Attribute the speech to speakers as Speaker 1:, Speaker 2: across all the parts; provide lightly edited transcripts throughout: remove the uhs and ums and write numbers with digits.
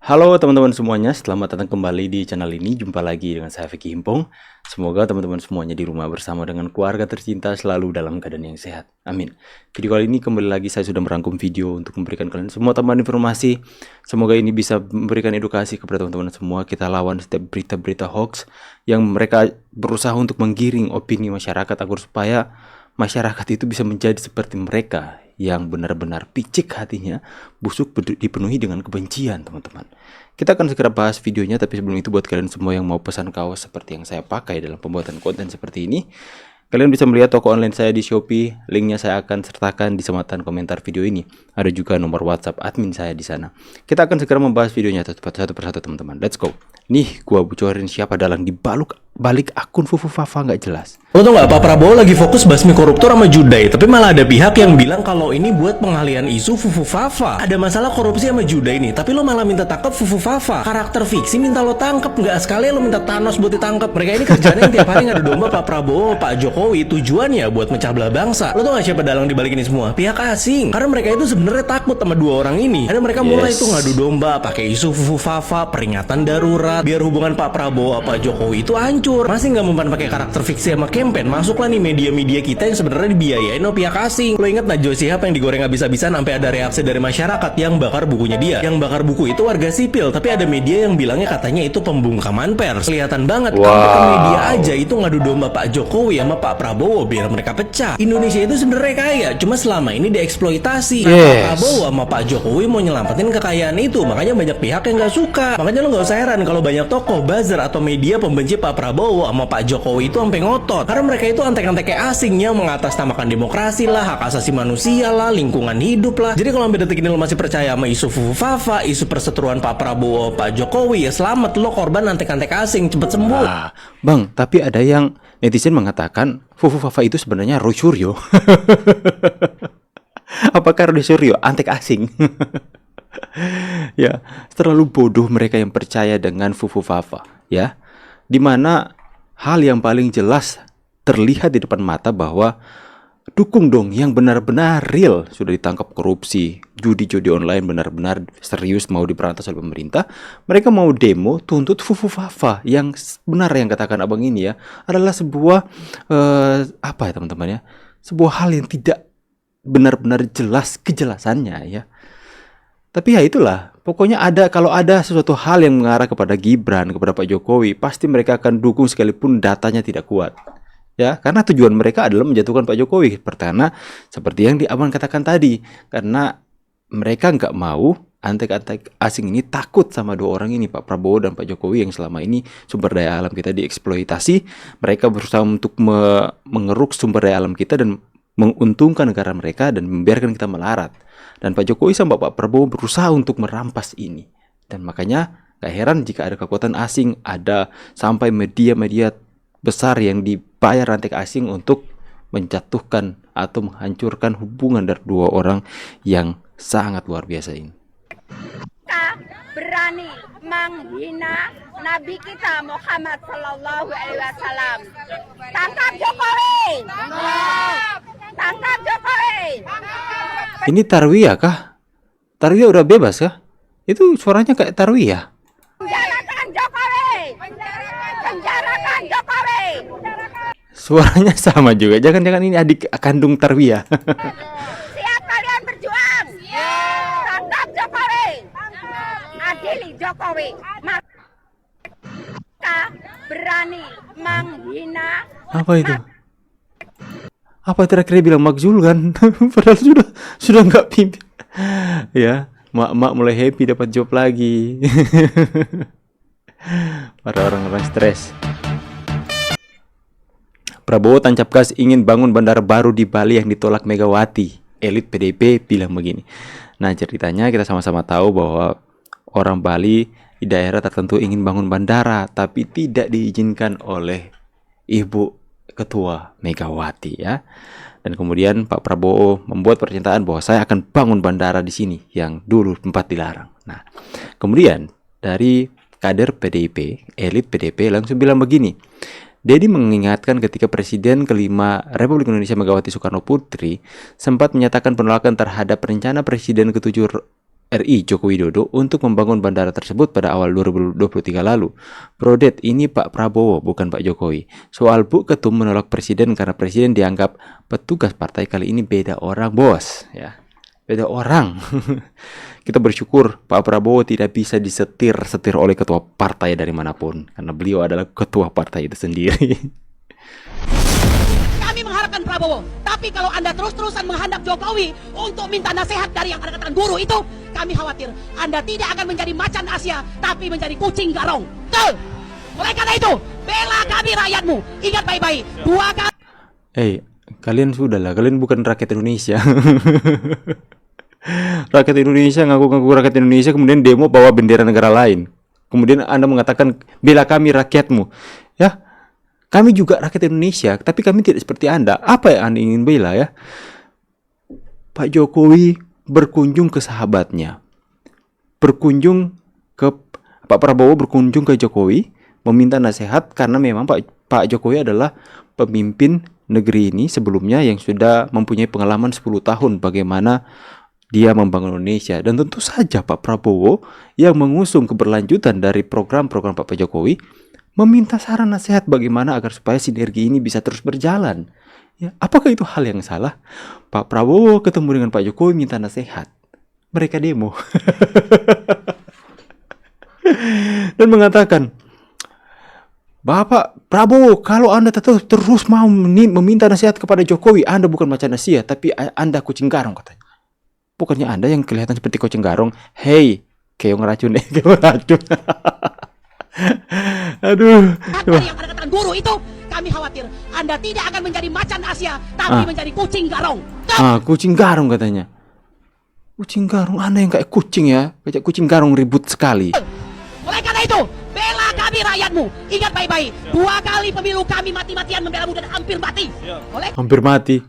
Speaker 1: Halo teman-teman semuanya, selamat datang kembali di channel ini. Jumpa lagi dengan saya Vicky Himpong. Semoga teman-teman semuanya di rumah bersama dengan keluarga tercinta selalu dalam keadaan yang sehat. Amin. Video kali ini kembali lagi saya sudah merangkum video untuk memberikan kalian semua tambahan informasi. Semoga ini bisa memberikan edukasi kepada teman-teman semua. Kita lawan setiap berita-berita hoax yang mereka berusaha untuk menggiring opini masyarakat agar supaya masyarakat itu bisa menjadi seperti mereka yang benar-benar picik hatinya, busuk dipenuhi dengan kebencian, teman-teman. Kita akan segera bahas videonya, tapi sebelum itu buat kalian semua yang mau pesan kaos seperti yang saya pakai dalam pembuatan konten seperti ini, kalian bisa melihat toko online saya di Shopee. Linknya saya akan sertakan di sematan komentar video ini. Ada juga nomor WhatsApp admin saya di sana. Kita akan segera membahas videonya satu persatu, teman-teman. Let's go. Nih, gua bocorin siapa dalang di balik akun Fufu Fafa nggak jelas.
Speaker 2: Lo tau gak, Pak Prabowo lagi fokus basmi koruptor sama Judai, tapi malah ada pihak yang bilang kalau ini buat pengalian isu Fufu Fafa. Ada masalah korupsi sama Judai nih, tapi lo malah minta tangkap Fufu Fafa. Karakter fiksi minta lo tangkap, nggak sekali lo minta Thanos buat ditangkap. Mereka ini kerjanya yang tiap hari ngadu domba Pak Prabowo, Pak Jokowi, tujuannya buat mecah belah bangsa. Lo tau gak siapa dalang dibalik ini semua? Pihak asing. Karena mereka itu sebenarnya takut sama dua orang ini. Ada mereka mulai tuh ngadu domba, pakai isu Fufu Fafa, peringatan darurat, biar hubungan Pak Prabowo sama Pak Jokowi itu hancur. Masih nggak mempan pakai karakter fiksi sama campaign, masuklah nih media-media kita yang sebenarnya dibiayain sama pihak asing. Lo inget Najwa Shihab yang digoreng habis-habisan sampai ada reaksi dari masyarakat yang bakar bukunya dia. Yang bakar buku itu warga sipil, tapi ada media yang bilangnya katanya itu pembungkaman pers. Kelihatan banget kalau media aja itu ngadu domba Pak Jokowi sama Pak Prabowo biar mereka pecah. Indonesia itu sebenarnya kaya, cuma selama ini dieksploitasi. Pak Prabowo sama Pak Jokowi mau nyelamatin kekayaan itu, makanya banyak pihak yang nggak suka. Makanya lo nggak usah heran kalau banyak tokoh, buzzer atau media pembenci Pak Prabowo sama Pak Jokowi itu sampai ngotot. Karena mereka itu antek-antek asing yang mengatasnamakan demokrasi lah, hak asasi manusia lah, lingkungan hidup lah. Jadi kalau sampai detik ini lo masih percaya sama isu Fufu Fafa, isu perseteruan Pak Prabowo, Pak Jokowi, ya selamat, lo korban antek-antek asing, cepet sembuh.
Speaker 1: Bang, tapi ada yang netizen mengatakan Fufu Fafa itu sebenarnya Roy Suryo. Apakah Roy Suryo antek asing? Ya, terlalu bodoh mereka yang percaya dengan Fufu Fafa, ya. Dimana hal yang paling jelas terlihat di depan mata bahwa dukung dong yang benar-benar real sudah ditangkap korupsi, judi-judi online benar-benar serius mau diberantas oleh pemerintah. Mereka mau demo tuntut Fufu Fafa yang benar yang katakan abang ini ya adalah sebuah apa ya teman-teman ya, sebuah hal yang tidak benar-benar jelas kejelasannya ya. Tapi ya itulah, pokoknya kalau ada sesuatu hal yang mengarah kepada Gibran, kepada Pak Jokowi, pasti mereka akan dukung sekalipun datanya tidak kuat. Ya, karena tujuan mereka adalah menjatuhkan Pak Jokowi. Pertama, seperti yang Abang katakan tadi, karena mereka nggak mau antek-antek asing ini takut sama dua orang ini, Pak Prabowo dan Pak Jokowi yang selama ini sumber daya alam kita dieksploitasi. Mereka berusaha untuk mengeruk sumber daya alam kita dan menguntungkan negara mereka dan membiarkan kita melarat. Dan Pak Jokowi sama Pak Prabowo berusaha untuk merampas ini. Dan makanya gak heran jika ada kekuatan asing, ada sampai media-media besar yang dibayar antek asing untuk menjatuhkan atau menghancurkan hubungan dari dua orang yang sangat luar biasa ini.
Speaker 3: Berani menghina Nabi kita Muhammad Sallallahu Alaihi Wasallam. Tangkap Jokowi! Tangkap Jokowi!
Speaker 1: Ini Tarwiyah kah? Tarwiyah udah bebas kah? Itu suaranya kayak Tarwiyah.
Speaker 3: Penjarakan Jokowi! Penjarakan Jokowi!
Speaker 1: Suaranya sama juga. Jangan-jangan ini adik kandung Tarwiyah.
Speaker 3: Siap kalian berjuang? Tangkap Jokowi! Adili Jokowi! Mereka berani menghina.
Speaker 1: Apa itu? Apa terakhir dia bilang makzul kan? Padahal sudah nggak pimpin. Ya, mak mulai happy dapat job lagi. Para orang-orang stres. Prabowo tancap gas ingin bangun bandara baru di Bali yang ditolak Megawati. Elit PDIP bilang begini. Nah, ceritanya kita sama-sama tahu bahwa orang Bali di daerah tertentu ingin bangun bandara, tapi tidak diizinkan oleh Ibu Ketua Megawati ya. Dan kemudian Pak Prabowo membuat pernyataan bahwa saya akan bangun bandara di sini yang dulu tempat dilarang. Nah, kemudian dari kader PDIP, elit PDIP langsung bilang begini. Dedi mengingatkan ketika Presiden kelima Republik Indonesia Megawati Soekarno Putri sempat menyatakan penolakan terhadap rencana Presiden ketujuh RI Joko Widodo untuk membangun bandara tersebut pada awal 2023 lalu. Prodet, ini Pak Prabowo bukan Pak Jokowi. Soal Bu Ketum menolak presiden karena presiden dianggap petugas partai, kali ini beda orang bos ya. Beda orang. Kita bersyukur Pak Prabowo tidak bisa disetir-setir oleh ketua partai dari manapun karena beliau adalah ketua partai itu sendiri.
Speaker 4: Kami mengharapkan Prabowo, tapi kalau Anda terus-terusan menghadap Jokowi untuk minta nasihat dari yang ada katakan guru itu, kami khawatir Anda tidak akan menjadi macan Asia, tapi menjadi kucing garong. Betul. Oleh karena itu, bela kami rakyatmu. Ingat baik-baik, 2 kali.
Speaker 1: Kalian sudahlah, kalian bukan rakyat Indonesia. Rakyat Indonesia ngaku-ngaku rakyat Indonesia, kemudian demo bawa bendera negara lain. Kemudian Anda mengatakan bela kami rakyatmu. Ya, kami juga rakyat Indonesia, tapi kami tidak seperti Anda. Apa yang Anda ingin bela ya? Pak Jokowi berkunjung ke sahabatnya. Pak Prabowo berkunjung ke Jokowi meminta nasihat karena memang Pak Jokowi adalah pemimpin negeri ini sebelumnya yang sudah mempunyai pengalaman 10 tahun bagaimana dia membangun Indonesia. Dan tentu saja Pak Prabowo yang mengusung keberlanjutan dari program-program Pak Jokowi meminta saran nasihat bagaimana agar supaya sinergi ini bisa terus berjalan. Ya, apakah itu hal yang salah? Pak Prabowo ketemu dengan Pak Jokowi minta nasihat. Mereka demo. Dan mengatakan, Bapak Prabowo, kalau Anda terus mau meminta nasihat kepada Jokowi, Anda bukan macan Asia, tapi Anda kucing garong katanya. Bukannya Anda yang kelihatan seperti kucing garong. Hei, keong racun. Keong racun. Aduh.
Speaker 4: Dari yang ada katakan guru itu, kami khawatir Anda tidak akan menjadi macan Asia, tapi menjadi kucing garong.
Speaker 1: Kucing garong katanya. Kucing garong, Anda yang kayak kucing ya. Kayak kucing garong ribut sekali.
Speaker 4: Oleh karena itu, bela kami rakyatmu. Ingat baik-baik, 2 kali pemilu kami mati-matian membelamu dan hampir mati.
Speaker 1: Hampir mati.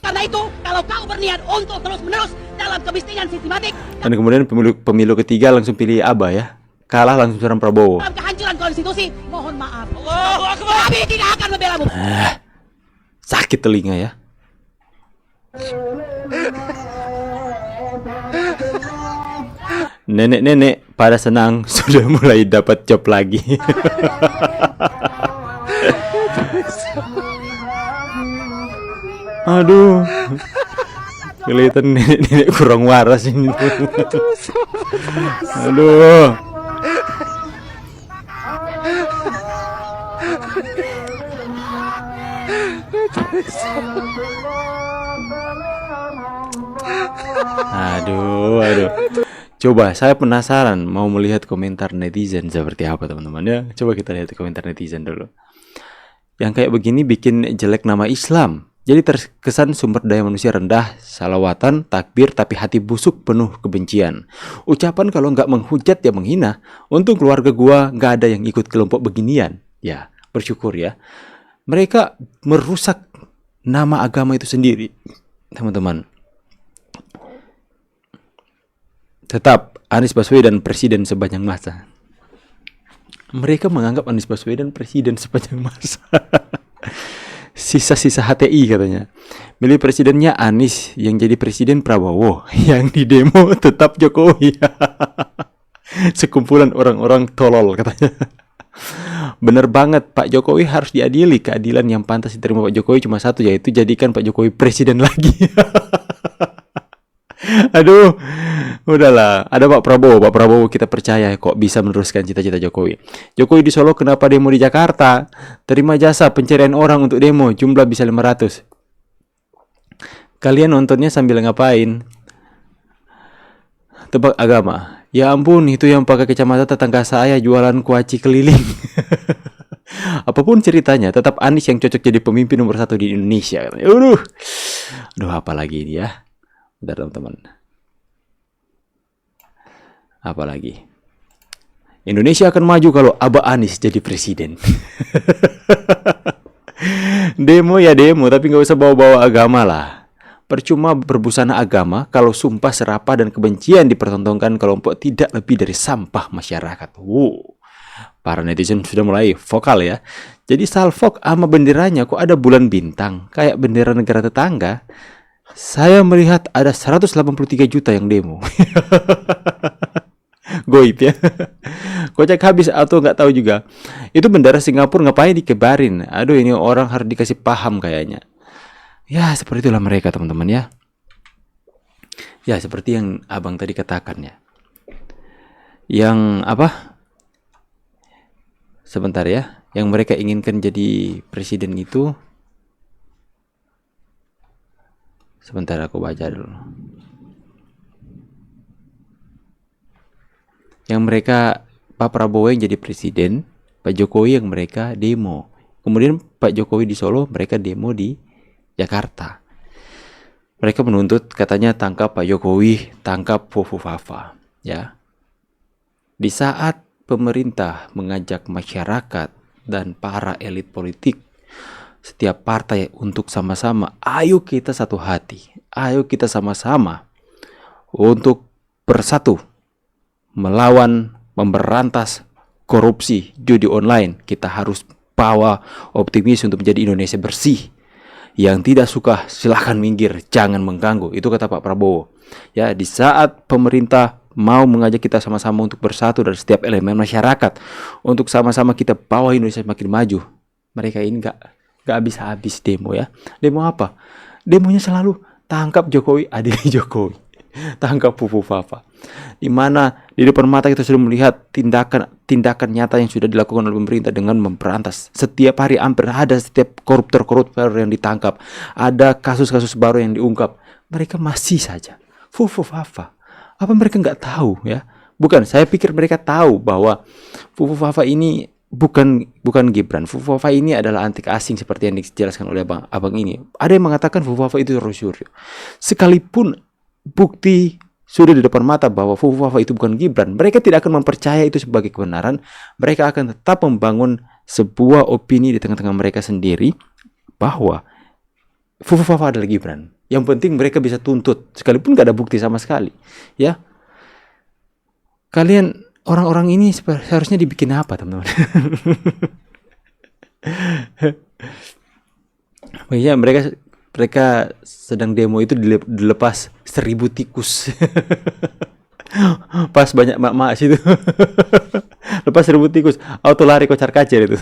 Speaker 4: Karena itu, kalau kau berniat untuk terus-menerus dalam kemiskinan sistematik
Speaker 1: Dan kemudian pemilu ketiga langsung pilih Abah ya. Kalah langsung serang Prabowo.
Speaker 4: dalam kehancuran konstitusi, mohon maaf. Kami tidak akan membelamu.
Speaker 1: Sakit telinga ya. Nenek-nenek pada senang sudah mulai dapat job lagi. Aduh, kelihatan nenek-nenek kurang waras ini. Aduh. Aduh. Coba saya penasaran mau melihat komentar netizen seperti apa teman-teman ya. Coba kita lihat komentar netizen dulu. Yang kayak begini bikin jelek nama Islam. Jadi terkesan sumber daya manusia rendah, salawatan, takbir, tapi hati busuk penuh kebencian. Ucapan kalau nggak menghujat ya menghina. Untung keluarga gua nggak ada yang ikut kelompok beginian. Ya, bersyukur ya. Mereka merusak nama agama itu sendiri, teman-teman. Tetap Anies Baswedan presiden sepanjang masa. Mereka menganggap Anies Baswedan presiden sepanjang masa. Sisa-sisa HTI katanya. Milih presidennya Anies, yang jadi presiden Prabowo, yang di demo tetap Jokowi. Sekumpulan orang-orang tolol katanya. Bener banget, Pak Jokowi harus diadili. Keadilan yang pantas diterima Pak Jokowi cuma satu, yaitu jadikan Pak Jokowi presiden lagi. Aduh, udahlah. Ada Pak Prabowo kita percaya kok bisa meneruskan cita-cita Jokowi. Jokowi di Solo, kenapa demo di Jakarta? Terima jasa pencarian orang untuk demo, jumlah bisa 500. Kalian nontonnya sambil ngapain? Tebak agama. Ya ampun, itu yang pakai kacamata tetangga saya jualan kuaci keliling. Apapun ceritanya, tetap Anies yang cocok jadi pemimpin nomor 1 di Indonesia. Aduh, apa lagi ini ya? Bentar teman-teman. Apalagi Indonesia akan maju kalau Abah Anies jadi presiden. Demo ya demo, tapi nggak usah bawa-bawa agama lah. Percuma berbusana agama kalau sumpah serapah dan kebencian dipertontonkan kelompok tidak lebih dari sampah masyarakat. Para netizen sudah mulai vokal ya. Jadi salfok sama benderanya kok ada bulan bintang kayak bendera negara tetangga. Saya melihat ada 183 juta yang demo. Goib ya. Kocak habis atau nggak tahu juga. Itu bendera Singapura ngapain dikebarin? Aduh, ini orang harus dikasih paham kayaknya. Ya seperti itulah mereka teman-teman ya. Ya seperti yang abang tadi katakan ya. Yang apa? Sebentar ya. Yang mereka inginkan jadi presiden itu. Sebentar aku baca dulu. Yang mereka, Pak Prabowo yang jadi presiden, Pak Jokowi yang mereka demo. Kemudian Pak Jokowi di Solo, mereka demo di Jakarta. Mereka menuntut katanya tangkap Pak Jokowi, tangkap Fufufafa. Ya. Di saat pemerintah mengajak masyarakat dan para elit politik, setiap partai untuk sama-sama, ayo kita satu hati, ayo kita sama-sama untuk bersatu melawan, memberantas korupsi judi online. Kita harus bawa optimis untuk menjadi Indonesia bersih. Yang tidak suka silahkan minggir, jangan mengganggu. Itu kata Pak Prabowo. Ya, di saat pemerintah mau mengajak kita sama-sama untuk bersatu dari setiap elemen masyarakat, untuk sama-sama kita bawa Indonesia makin maju, mereka ini gak habis-habis demo ya. Demo apa? Demonya selalu tangkap Jokowi, adili Jokowi. Tangkap Fufufafa. Di mana di depan mata kita sudah melihat tindakan nyata yang sudah dilakukan oleh pemerintah dengan memberantas. Setiap hari hampir ada setiap koruptor yang ditangkap. Ada kasus-kasus baru yang diungkap. Mereka masih saja Fufufafa. Apa mereka nggak tahu ya? Bukan, saya pikir mereka tahu bahwa Fufufafa ini bukan Gibran. Fufufafa ini adalah antek asing seperti yang dijelaskan oleh abang ini. Ada yang mengatakan Fufufafa itu Rosuryo. Sekalipun bukti sudah di depan mata bahwa Fufufafa itu bukan Gibran, mereka tidak akan mempercaya itu sebagai kebenaran. Mereka akan tetap membangun sebuah opini di tengah-tengah mereka sendiri bahwa Fufufafa adalah Gibran. Yang penting mereka bisa tuntut sekalipun gak ada bukti sama sekali. Ya, kalian orang-orang ini seharusnya dibikin apa teman-teman? Ya, mereka sedang demo itu dilepas 1000 tikus. Pas banyak mak-mak situ. Lepas 1000 tikus, auto lari kocar-kacir itu.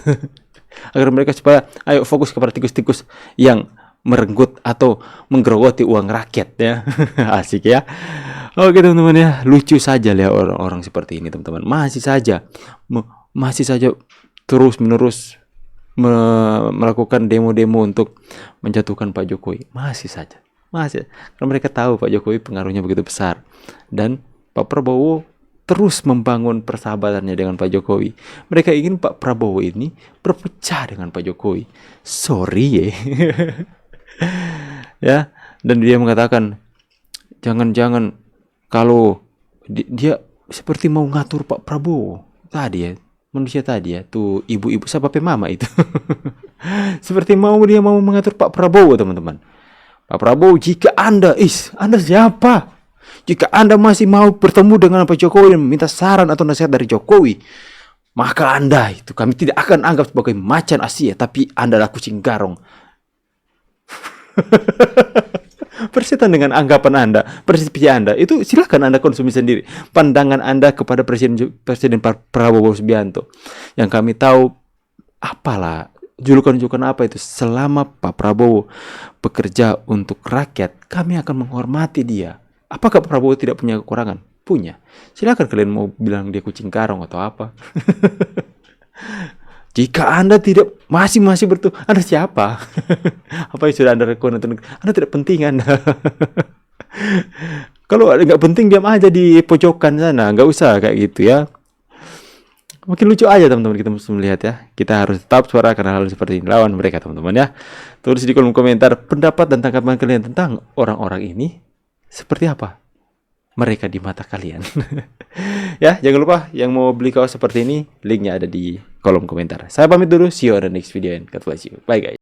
Speaker 1: Agar mereka supaya ayo fokus kepada tikus-tikus yang merenggut atau menggerogoti uang rakyat ya. Asik ya. Oke teman-teman ya, lucu saja lihat orang-orang seperti ini teman-teman. Masih saja terus-menerus melakukan demo-demo untuk menjatuhkan Pak Jokowi. Masih. Karena mereka tahu Pak Jokowi pengaruhnya begitu besar. Dan Pak Prabowo terus membangun persahabatannya dengan Pak Jokowi. Mereka ingin Pak Prabowo ini berpecah dengan Pak Jokowi. Sorry ya. Ya, dan dia mengatakan jangan kalau dia seperti mau ngatur Pak Prabowo tadi ya. Manusia tadi ya, tuh ibu-ibu siapa mama itu. Seperti dia mau mengatur Pak Prabowo, teman-teman. Pak Prabowo, jika Anda siapa? Jika Anda masih mau bertemu dengan Pak Jokowi dan meminta saran atau nasihat dari Jokowi, maka Anda itu kami tidak akan anggap sebagai macan Asia, tapi Anda adalah kucing garong. Bersetan dengan anggapan Anda, persepsi Anda, itu silakan Anda konsumsi sendiri. Pandangan Anda kepada Presiden Prabowo Subianto. Yang kami tahu, apalah, julukan-julukan apa itu. Selama Pak Prabowo bekerja untuk rakyat, kami akan menghormati dia. Apakah Pak Prabowo tidak punya kekurangan? Punya. Silakan kalian mau bilang dia kucing karong atau apa. Jika Anda tidak masih Anda siapa? Apa yang sudah Anda lakukan? Anda tidak penting Anda. Kalau nggak penting diam aja di pojokan sana, nggak usah kayak gitu ya. Makin lucu aja teman-teman kita mesti melihat ya. Kita harus tetap suarakan hal seperti ini, lawan mereka teman-teman ya. Tulis di kolom komentar pendapat dan tanggapan kalian tentang orang-orang ini seperti apa mereka di mata kalian. Ya, jangan lupa yang mau beli kaos seperti ini, linknya ada di kolom komentar. Saya pamit dulu, see you on the next video and God bless you. Bye guys.